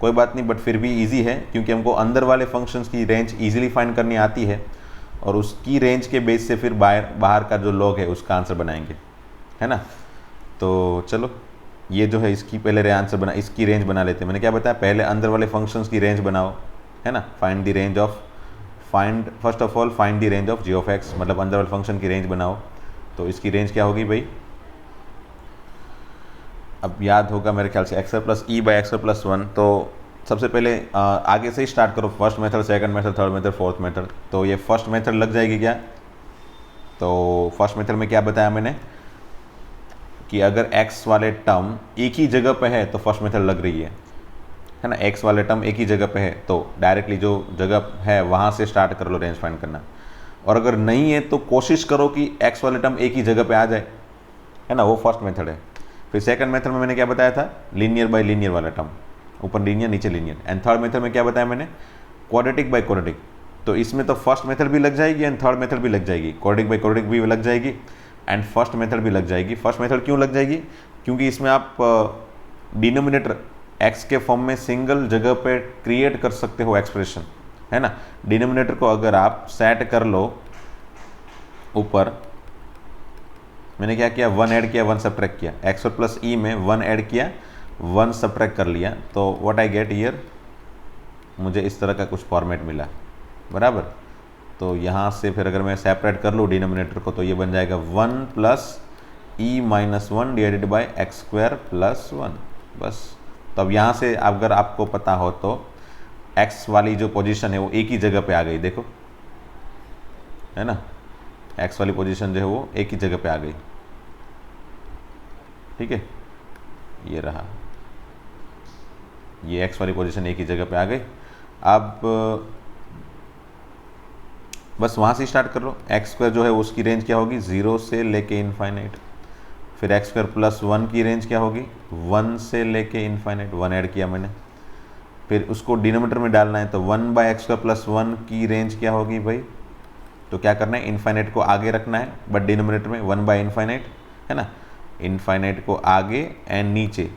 कोई बात नहीं, बट फिर भी इजी है, क्योंकि हमको अंदर वाले फंक्शंस की रेंज इजीली फाइंड करनी आती है, और उसकी रेंज के बेस से फिर बाहर का जो लॉग है उसका आंसर बनाएंगे, है ना। तो चलो ये जो है इसकी पहले आंसर इसकी रेंज बना लेते हैं। मैंने क्या बताया, पहले अंदर वाले फंक्शंस की रेंज बनाओ, है ना। Find first of all find the range of ji of x, मतलब अंदर वाले फंक्शन की रेंज बनाओ। तो इसकी रेंज क्या होगी भाई, अब याद होगा मेरे ख्याल से x plus E by X plus 1। तो सबसे पहले आगे से ही स्टार्ट करो, first method, second method, third method, fourth method. तो ये फर्स्ट मेथड लग जाएगी क्या, तो फर्स्ट मेथड में क्या बताया मैंने कि अगर x वाले टर्म एक ही जगह पे है तो फर्स्ट मेथड लग रही है ना। x वाले टर्म एक ही जगह पे है तो डायरेक्टली जो जगह है वहाँ से स्टार्ट कर लो रेंज फाइंड करना, और अगर नहीं है तो कोशिश करो कि x वाले टर्म एक ही जगह पे आ जाए, है ना, वो फर्स्ट मेथड है। फिर सेकंड मेथड में मैंने क्या बताया था, लीनियर बाय लीनियर वाला टर्म, ऊपर लीनियर नीचे लीनियर। एंड थर्ड मेथड में क्या बताया मैंने, क्वाड्रेटिक बाय क्वाड्रेटिक। तो इसमें तो फर्स्ट मेथड भी लग जाएगी एंड थर्ड मेथड भी लग जाएगी, क्वाड्रेटिक बाय क्वाड्रेटिक भी लग जाएगी एंड फर्स्ट मेथड भी लग जाएगी। फर्स्ट मेथड क्यों लग जाएगी, क्योंकि इसमें आप डिनोमिनेटर x के फॉर्म में सिंगल जगह पे क्रिएट कर सकते हो एक्सप्रेशन, है ना। डिनोमिनेटर को अगर आप सेट कर लो ऊपर, मैंने क्या किया, 1 ऐड किया 1 सब्ट्रैक्ट किया, एक्स प्लस ई में 1 ऐड किया 1 सब्ट्रैक्ट कर लिया, तो व्हाट आई गेट हियर, मुझे इस तरह का कुछ फॉर्मेट मिला, बराबर। तो यहाँ से फिर अगर मैं सेपरेट कर लूँ डिनोमिनेटर को तो ये बन जाएगा 1 plus E minus 1 divided by x square plus 1, बस। तो अब यहाँ से अगर आपको पता हो तो x वाली जो पोजीशन है वो एक ही जगह पे आ गई, देखो, है ना, x वाली पोजीशन जो है वो एक ही जगह पे आ गई, ठीक है, ये रहा, ये x वाली पोजीशन एक ही जगह पे आ गई। अब बस वहाँ से स्टार्ट कर लो, एक्स स्क्वायर जो है उसकी रेंज क्या होगी, 0 से लेके इनफाइनाइट। फिर एक्स स्क्वायर प्लस 1 की रेंज क्या होगी, 1 से लेके इनफाइनाइट, 1 ऐड किया मैंने। फिर उसको डिनोमिनेटर में डालना है तो 1 बाई एक्स स्क्वायर प्लस 1 की रेंज क्या होगी भाई, तो क्या करना है, इनफाइनाइट को आगे रखना है, बट डिनोमिनेटर में 1 बाई इनफाइनाइट, है ना, इनफाइनाइट को आगे एंड नीचे,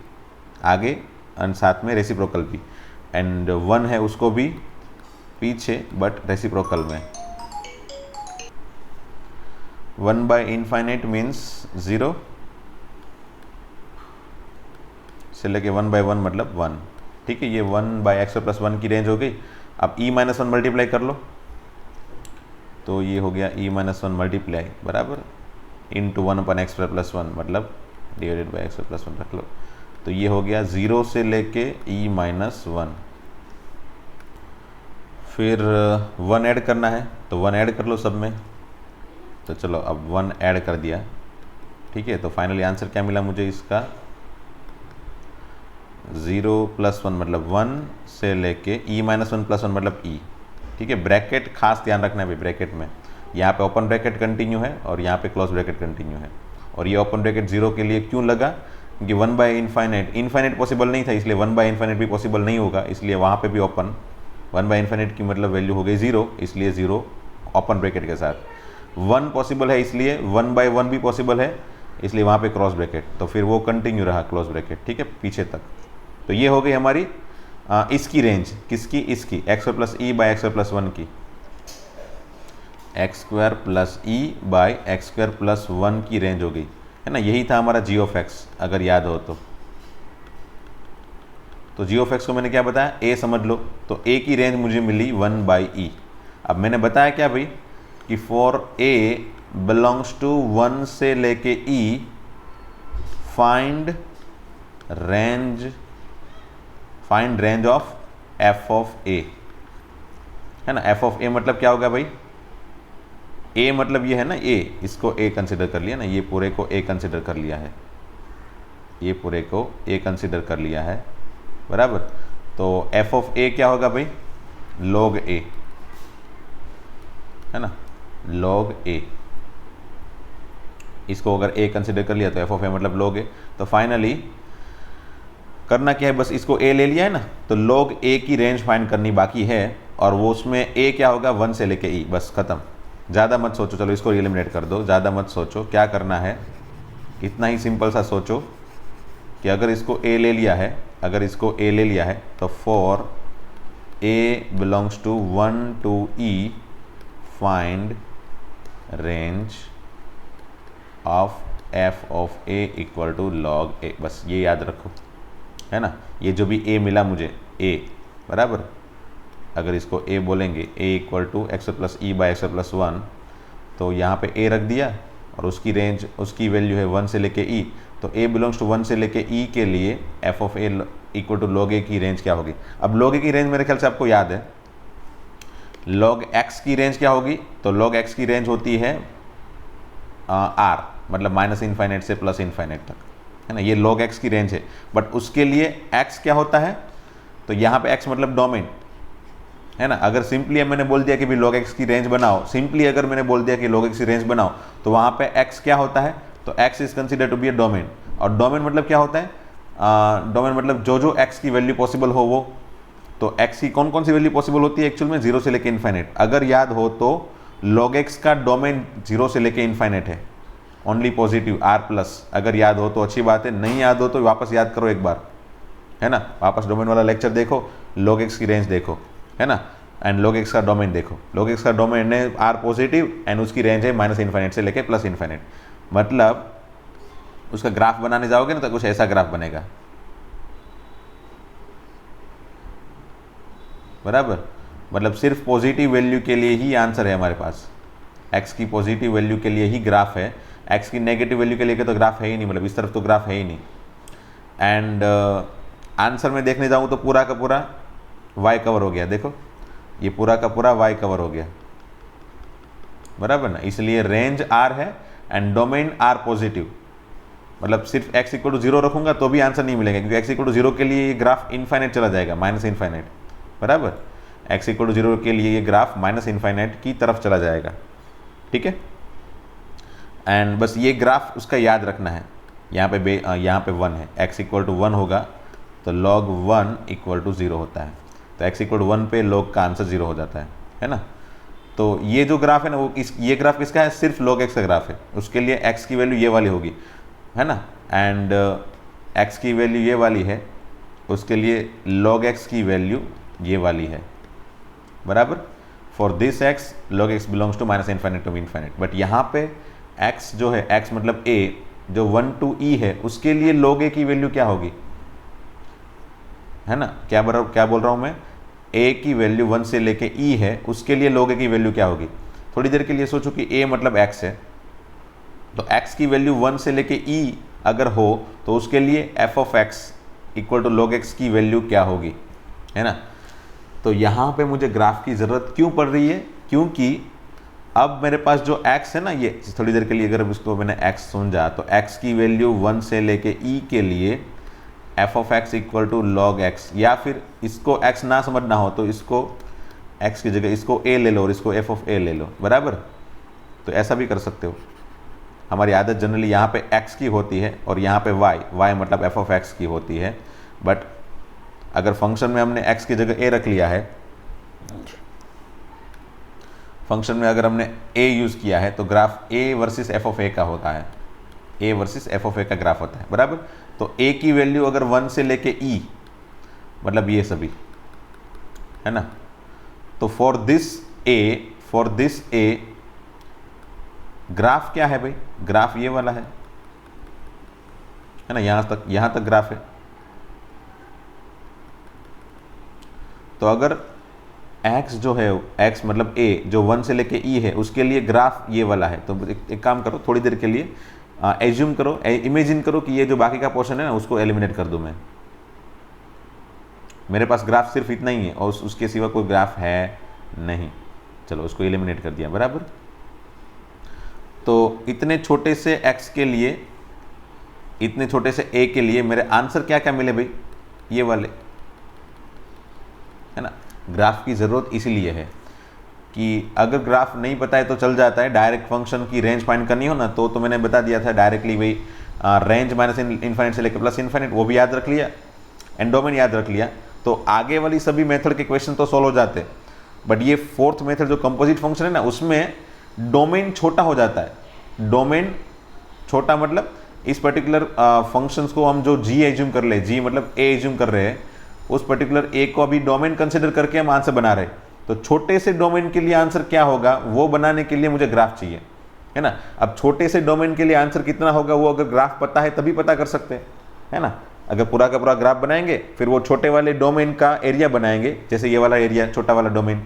आगे एंड साथ में रेसिप्रोकल भी, एंड 1 है उसको भी पीछे बट रेसिप्रोकल में। 1 बाई इनफाइनाइट मीन्स 0 से लेके 1 बाई 1 मतलब 1, ठीक है। ये 1 बाई एक्स प्लस 1 की रेंज हो गई। अब e माइनस 1 मल्टीप्लाई कर लो तो ये हो गया e माइनस 1 मल्टीप्लाई बराबर इंटू 1 अपन एक्स प्लस 1 मतलब डिवाइडेड बाई एक्स प्लस 1 रख लो, तो ये हो गया 0 से लेके e माइनस 1। फिर 1 ऐड करना है तो 1 ऐड कर लो सब में, तो चलो अब 1 ऐड कर दिया, ठीक है। तो फाइनली आंसर क्या मिला मुझे इसका, 0 प्लस 1 मतलब 1 से लेके e माइनस 1 प्लस 1 मतलब e, ठीक है। ब्रैकेट खास ध्यान रखना है भाई, ब्रैकेट में यहाँ पे ओपन ब्रैकेट कंटिन्यू है और यहाँ पे क्लोज ब्रैकेट कंटिन्यू है, और ये ओपन ब्रैकेट 0 के लिए क्यों लगा, क्योंकि 1 बाई इनफाइनाइट पॉसिबल नहीं था, इसलिए 1 बाई इनफाइनाइट भी पॉसिबल नहीं होगा, इसलिए वहाँ पे भी ओपन। 1 बाई इनफाइनाइट की मतलब वैल्यू हो गई 0, इसलिए 0 ओपन ब्रैकेट के साथ। 1 पॉसिबल है इसलिए 1 बाई 1 भी पॉसिबल है, इसलिए वहाँ पे क्रॉस ब्रैकेट, तो फिर वो कंटिन्यू रहा क्लोज ब्रैकेट, ठीक है, पीछे तक। तो ये हो गई हमारी इसकी रेंज, किसकी, इसकी x plus E by X plus 1 की, x square plus E by x square plus 1 की रेंज हो गई, है ना। यही था हमारा जी ऑफ एक्स, अगर याद हो तो, तो जी ऑफ एक्स को मैंने क्या बताया, ए समझ लो, तो ए की रेंज मुझे मिली 1/e। अब मैंने बताया क्या भाई कि फॉर ए बिलोंग्स टू 1 से लेके E find range of F of A, है ना। एफ ऑफ ए मतलब क्या होगा भाई, ए मतलब ये है ना ए, इसको ए कंसिडर कर लिया ना, ये पूरे को ए कंसिडर कर लिया है, ये पूरे को ए कंसिडर कर लिया है, बराबर। तो एफ ऑफ ए क्या होगा भाई, लॉग ए, है ना, लॉग ए। इसको अगर ए कंसिडर कर लिया तो एफ ऑफ ए मतलब लॉग ए। तो फाइनली करना क्या है, बस इसको ए ले लिया है ना, तो लॉग ए की रेंज फाइंड करनी बाकी है, और वो उसमें ए क्या होगा 1 से लेके ई, बस खत्म। ज़्यादा मत सोचो, चलो इसको एलिमिनेट कर दो, ज़्यादा मत सोचो। क्या करना है, इतना ही सिंपल सा सोचो कि अगर इसको ए ले लिया है, अगर इसको ए ले लिया है तो for A belongs to 1 to E find range of F of A equal to log A, बस ये याद रखो, है ना। ये जो भी ए मिला मुझे, ए बराबर, अगर इसको ए बोलेंगे, A equal to X plus E by X plus 1, तो यहाँ पे ए रख दिया और उसकी रेंज, उसकी वैल्यू है 1 से लेके ई, तो ए बिलोंग्स टू 1 से लेके ई के लिए F of A equal to log A की रेंज क्या होगी। अब लॉग ए की रेंज मेरे ख्याल से आपको याद है, लॉग एक्स की रेंज क्या होगी, तो लॉग एक्स की रेंज होती है आर, मतलब माइनस इनफाइनाइट से प्लस इनफाइनाइट तक, है ना, ये लॉग एक्स की रेंज है। बट उसके लिए एक्स क्या होता है, तो यहाँ पे एक्स मतलब डोमेन, है ना। अगर सिंपली मैंने बोल दिया कि भी लॉग एक्स की रेंज बनाओ, सिंपली अगर मैंने बोल दिया कि लॉग एक्स की रेंज बनाओ, तो वहाँ पे एक्स क्या होता है, तो x is consider to be a domain. और डोमेन मतलब क्या होता है, डोमेन मतलब जो जो एक्स की वैल्यू पॉसिबल हो वो। तो एक्स की कौन कौन सी वैल्यू पॉसिबल होती है एक्चुअल में, 0 से लेके इनफाइनाइट। अगर याद हो तो लॉग एक्स का डोमेन 0 से लेके इनफाइनाइट है, ओनली पॉजिटिव आर प्लस। अगर याद हो तो अच्छी बात है, नहीं याद हो तो वापस याद करो एक बार, है ना, वापस डोमेन वाला लेक्चर देखो, लॉग एक्स की रेंज देखो, है ना, एंड लॉग एक्स का डोमेन देखो। लॉग एक्स का डोमेन है आर पॉजिटिव एंड उसकी रेंज है माइनस इनफाइनाइट से लेके प्लस इनफाइनाइट। मतलब उसका ग्राफ बनाने जाओगे ना तो कुछ ऐसा ग्राफ बनेगा, बराबर। मतलब सिर्फ पॉजिटिव वैल्यू के लिए ही आंसर है हमारे पास, एक्स की पॉजिटिव वैल्यू के लिए ही ग्राफ है, एक्स की नेगेटिव वैल्यू के लिए तो ग्राफ है ही नहीं, मतलब इस तरफ तो ग्राफ है ही नहीं। एंड आंसर में देखने जाऊँ तो पूरा का पूरा वाई कवर हो गया, देखो ये पूरा का पूरा वाई कवर हो गया, बराबर ना। इसलिए रेंज आर है एंड डोमेन आर पॉजिटिव, मतलब सिर्फ एक्स इक्वल टू 0 रखूंगा तो भी आंसर नहीं मिलेगा, क्योंकि एक्स इक्वल टू 0 के लिए ये ग्राफ इनफाइनाइट चला जाएगा, माइनस इनफाइनाइट, बराबर। एक्स इक्वल टू 0 के लिए ये ग्राफ माइनस इनफाइनाइट की तरफ चला जाएगा, ठीक है। एंड बस ये ग्राफ उसका याद रखना है। यहाँ पे 1 है, एक्स इक्वल टू 1 होगा तो log 1 इक्वल टू 0 होता है, तो एक्स इक्वल टू 1 पे log का आंसर 0 हो जाता है ना। तो ये जो ग्राफ है ना वो ये ग्राफ किसका है, सिर्फ log x का ग्राफ है, उसके लिए x की वैल्यू ये वाली होगी, है ना। एंड x की वैल्यू ये वाली है, उसके लिए log x की वैल्यू ये वाली है, बराबर। For this x log x belongs to minus infinite to infinite. But यहाँ पे x जो है, x मतलब a जो 1 to e है, उसके लिए log a की वैल्यू क्या होगी, है ना। क्या बोल रहा हूँ मैं, a की वैल्यू 1 से लेके e है, उसके लिए log a की वैल्यू क्या होगी। थोड़ी देर के लिए सोचो कि a मतलब x है, तो x की वैल्यू 1 से लेके e अगर हो तो उसके लिए f of x equal to log x की वैल्यू क्या होगी, है ना। तो यहाँ पे मुझे ग्राफ की ज़रूरत क्यों पड़ रही है, क्योंकि अब मेरे पास जो x है ना, ये थोड़ी देर के लिए अगर इसको मैंने x समझा तो x की वैल्यू 1 से लेके e के लिए f of x equal to log x, या फिर इसको x ना समझना हो तो इसको x की जगह इसको a ले लो और इसको f ऑफ a ले लो, बराबर। तो ऐसा भी कर सकते हो। हमारी आदत जनरली यहाँ पे x की होती है और यहाँ पे y मतलब f ऑफ x की होती है। बट अगर फंक्शन में हमने x की जगह a रख लिया है, फंक्शन में अगर हमने a यूज़ किया है तो graph a versus f of a का होता है, a versus f of a का ग्राफ होता है, बराबर। तो a की वैल्यू अगर 1 से लेके e मतलब ये सभी, है ना। तो फॉर दिस a ग्राफ क्या है भाई, ग्राफ ये वाला है ना, यहाँ तक ग्राफ है। तो अगर x जो है, x मतलब a जो 1 से लेके e है, उसके लिए ग्राफ ये वाला है, तो एक काम करो, थोड़ी देर के लिए एज्यूम करो, इमेजिन करो कि ये जो बाकी का पोर्शन है ना उसको एलिमिनेट कर दूं मैं। मेरे पास ग्राफ सिर्फ इतना ही है और उसके सिवा कोई ग्राफ है नहीं। चलो उसको एलिमिनेट कर दिया, बराबर। तो इतने छोटे से x के लिए, इतने छोटे से a के लिए मेरे आंसर क्या क्या मिले भाई, ये वाले, है ना। ग्राफ की ज़रूरत इसीलिए है कि अगर ग्राफ नहीं पता है तो चल जाता है, डायरेक्ट फंक्शन की रेंज फाइंड करनी हो ना तो मैंने बता दिया था डायरेक्टली भाई, रेंज माइनस इनफाइनाइट से लेकर प्लस इनफाइनाइट, वो भी याद रख लिया, एंड डोमेन याद रख लिया, तो आगे वाली सभी मेथड के क्वेश्चन तो सॉल्व हो जाते। बट ये फोर्थ मेथड जो कंपोजिट फंक्शन है ना, उसमें डोमेन छोटा हो जाता है। डोमेन छोटा मतलब इस पर्टिकुलर फंक्शंस को हम जो g एज्यूम कर ले, g मतलब a एज्यूम कर रहे हैं, उस पर्टिकुलर a को अभी डोमेन कंसिडर करके हम आंसर बना रहे हैं। तो छोटे से डोमेन के लिए आंसर क्या होगा वो बनाने के लिए मुझे ग्राफ चाहिए, है ना। अब छोटे से डोमेन के लिए आंसर कितना होगा वो अगर ग्राफ पता है तभी पता कर सकते हैं, है ना। अगर पूरा का पूरा ग्राफ बनाएंगे फिर वो छोटे वाले डोमेन का एरिया बनाएंगे, जैसे ये वाला एरिया, छोटा वाला डोमेन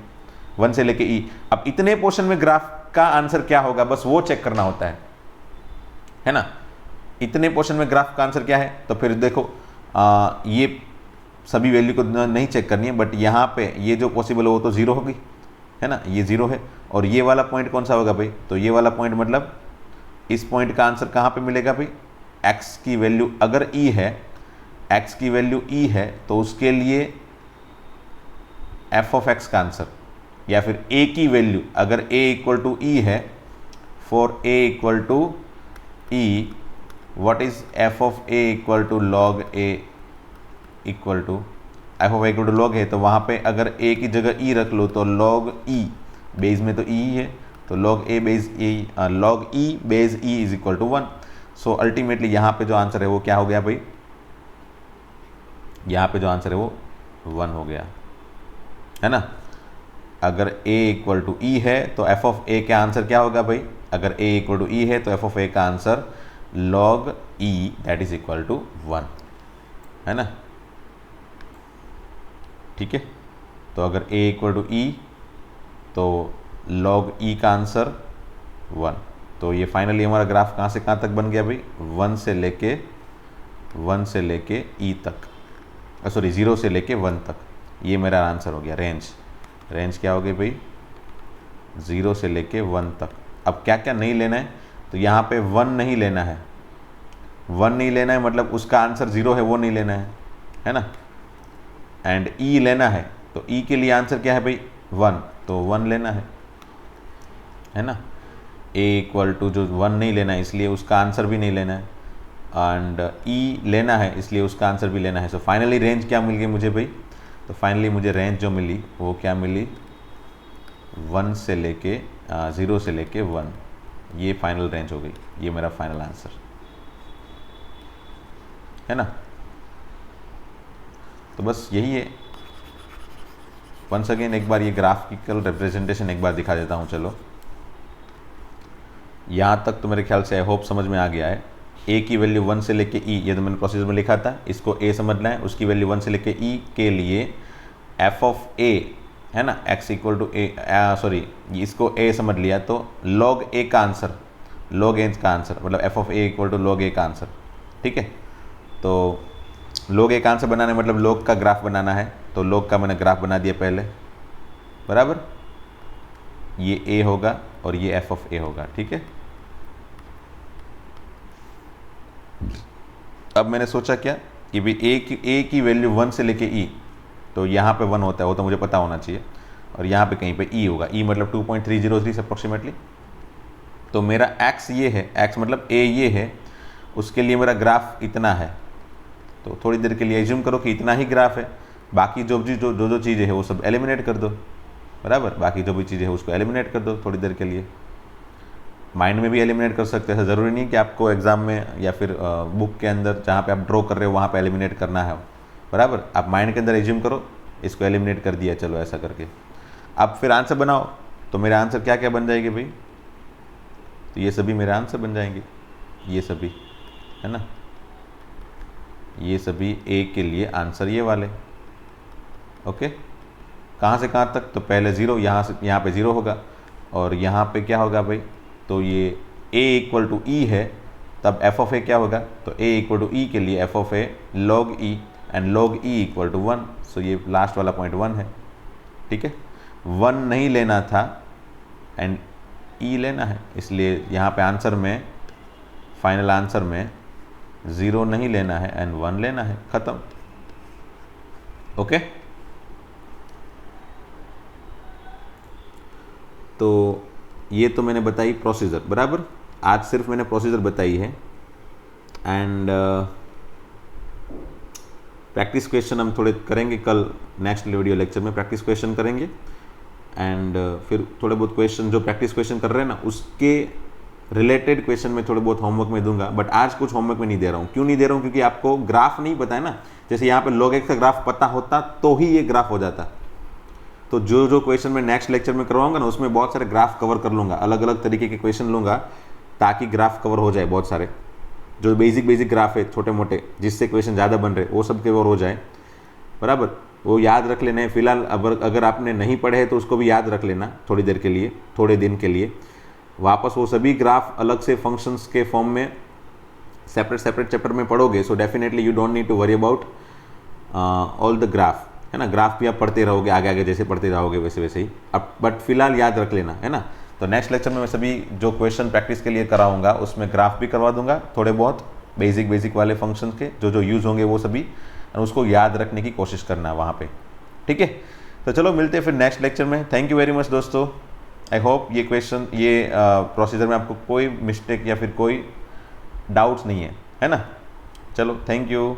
1 से लेके e। अब इतने पोर्शन में ग्राफ का आंसर क्या होगा बस वो चेक करना होता है ना। इतने पोर्शन में ग्राफ का आंसर क्या है, तो फिर देखो ये सभी वैल्यू को नहीं चेक करनी है, बट यहाँ पे ये जो पॉसिबल हो वो तो जीरो होगी, है ना, ये जीरो है। और ये वाला पॉइंट कौन सा होगा भाई, तो ये वाला पॉइंट मतलब इस पॉइंट का आंसर कहाँ पे मिलेगा भाई, x की वैल्यू अगर e है, x की वैल्यू e है तो उसके लिए f ऑफ x का आंसर, या फिर a की वैल्यू अगर a इक्वल टू e है, for a equal to e what is f of a equal to log a equal to f of a equal to log है, तो वहाँ पे अगर a की जगह e रख लो तो log e, बेस में तो e है, तो log a base e, log e base e is equal to 1। So ultimately यहाँ पे जो आंसर है वो क्या हो गया भाई, यहाँ पे जो आंसर है वो 1 हो गया, है ना। अगर a इक्वल टू e है तो f ऑफ a का आंसर क्या होगा भाई, अगर a इक्वल टू e है तो f ऑफ a का answer log e that is equal to 1, है ना, ठीक है। तो अगर a इक्वल टू e तो log e का आंसर 1। तो ये फाइनली हमारा ग्राफ कहाँ से कहाँ तक बन गया भाई, 1 से लेके e तक, सॉरी 0 से लेके 1 तक, ये मेरा आंसर हो गया। रेंज क्या हो गई भाई, 0 से लेके 1 तक। अब क्या क्या नहीं लेना है, तो यहाँ पे 1 नहीं लेना है, 1 नहीं लेना है मतलब उसका आंसर 0 है वो नहीं लेना है ना। एंड e लेना है, तो e के लिए आंसर क्या है भाई 1, तो 1 लेना है ना। a इक्वल टू जो 1 नहीं लेना है इसलिए उसका आंसर भी नहीं लेना है, एंड e लेना है इसलिए उसका आंसर भी लेना है। सो फाइनली रेंज क्या मिल गई मुझे भाई, तो फाइनली मुझे रेंज जो मिली वो क्या मिली, 1 से लेके 0 से लेके 1, ये फाइनल रेंज हो गई, ये मेरा फाइनल आंसर है ना। तो बस यही है। वंस अगेन एक बार ये ग्राफिकल रिप्रेजेंटेशन एक बार दिखा देता हूँ। चलो यहाँ तक तो मेरे ख्याल से आई होप समझ में आ गया है। a की वैल्यू 1 से लेके e, ये तो मैंने प्रोसेस में लिखा था, इसको a समझना है, उसकी वैल्यू 1 से लेके e के लिए f ऑफ a है ना, x equal to a, sorry इसको a समझ लिया तो log a का आंसर, log a का आंसर मतलब f of a equal to log a का आंसर, ठीक है। तो log a का आंसर बनाने मतलब log का ग्राफ बनाना है, तो log का मैंने ग्राफ बना दिया पहले, बराबर, ये a होगा और ये f ऑफ a होगा, ठीक है। अब मैंने सोचा क्या कि भी a की वैल्यू 1 से लेके e, तो यहाँ पे 1 होता है वो तो मुझे पता होना चाहिए, और यहाँ पे कहीं पे e होगा, e मतलब 2.303 अप्रोक्सीमेटली। तो मेरा x ये है, x मतलब a ये है, उसके लिए मेरा ग्राफ इतना है। तो थोड़ी देर के लिए एज्यूम करो कि इतना ही ग्राफ है, बाकी जो चीज़ें है वो सब एलिमिनेट कर दो, बराबर, बाकी जो भी चीज़ें है उसको एलिमिनेट कर दो थोड़ी देर के लिए। माइंड में भी एलिमिनेट कर सकते हैं, ज़रूरी नहीं कि आपको एग्जाम में या फिर बुक के अंदर जहाँ पे आप ड्रॉ कर रहे हो वहाँ पे एलिमिनेट करना है, बराबर। आप माइंड के अंदर एज्यूम करो, इसको एलिमिनेट कर दिया, चलो ऐसा करके अब फिर आंसर बनाओ। तो मेरा आंसर क्या क्या बन जाएगी भाई, तो ये सभी मेरा आंसर बन जाएंगे, ये सभी, है ना, ये सभी a के लिए आंसर ये वाले, ओके। कहाँ से कहाँ तक, तो पहले 0, यहाँ से यहाँ पे 0 होगा और यहाँ पे क्या होगा भाई, तो ये a इक्वल टू ई है, तब f ऑफ a क्या होगा, तो a इक्वल टू ई के लिए f of a log e and log e equal to 1, so ये लास्ट वाला पॉइंट 1 है। ठीक है, 1 नहीं लेना था एंड e लेना है, इसलिए यहाँ पे आंसर में, फाइनल आंसर में 0 नहीं लेना है एंड 1 लेना है, ख़त्म। ओके, तो ये तो मैंने बताई प्रोसीजर, बराबर। आज सिर्फ मैंने प्रोसीजर बताई है एंड प्रैक्टिस क्वेश्चन हम थोड़े करेंगे कल, नेक्स्ट वीडियो लेक्चर में प्रैक्टिस क्वेश्चन करेंगे एंड फिर थोड़े बहुत क्वेश्चन जो प्रैक्टिस क्वेश्चन कर रहे हैं ना, उसके रिलेटेड क्वेश्चन में थोड़े बहुत होमवर्क में दूंगा, बट आज कुछ होमवर्क में नहीं दे रहा हूँ। क्यों नहीं दे रहा हूँ, क्योंकि आपको ग्राफ नहीं पता है ना। जैसे यहाँ पे log x का ग्राफ पता होता तो ही ये ग्राफ हो जाता। तो जो जो क्वेश्चन मैं नेक्स्ट लेक्चर में करवाऊंगा ना, उसमें बहुत सारे ग्राफ कवर कर लूँगा, अलग अलग तरीके के क्वेश्चन लूँगा ताकि ग्राफ कवर हो जाए। बहुत सारे जो बेसिक ग्राफ है छोटे मोटे, जिससे क्वेश्चन ज़्यादा बन रहे, वो सब कवर हो जाए, बराबर। वो याद रख लेना है। फिलहाल अगर आपने नहीं पढ़े हैं तो उसको भी याद रख लेना थोड़ी देर के लिए, थोड़े दिन के लिए। वापस वो सभी ग्राफ अलग से फंक्शंस के फॉर्म में सेपरेट चैप्टर में पढ़ोगे, so definitely you don't need to worry about all the graph, है ना। ग्राफ भी आप पढ़ते रहोगे, आगे आगे जैसे पढ़ते रहोगे वैसे वैसे ही अब, बट फिलहाल याद रख लेना, है ना। तो नेक्स्ट लेक्चर में मैं सभी जो क्वेश्चन प्रैक्टिस के लिए कराऊंगा उसमें ग्राफ भी करवा दूंगा, थोड़े बहुत बेसिक वाले फंक्शन के जो यूज़ होंगे वो सभी, और उसको याद रखने की कोशिश करना वहाँ पे। ठीक है, तो चलो मिलते हैं फिर नेक्स्ट लेक्चर में। थैंक यू वेरी मच दोस्तों। आई होप ये क्वेश्चन, ये प्रोसीजर में आपको कोई मिस्टेक या फिर कोई डाउट्स नहीं है ना। चलो, थैंक यू।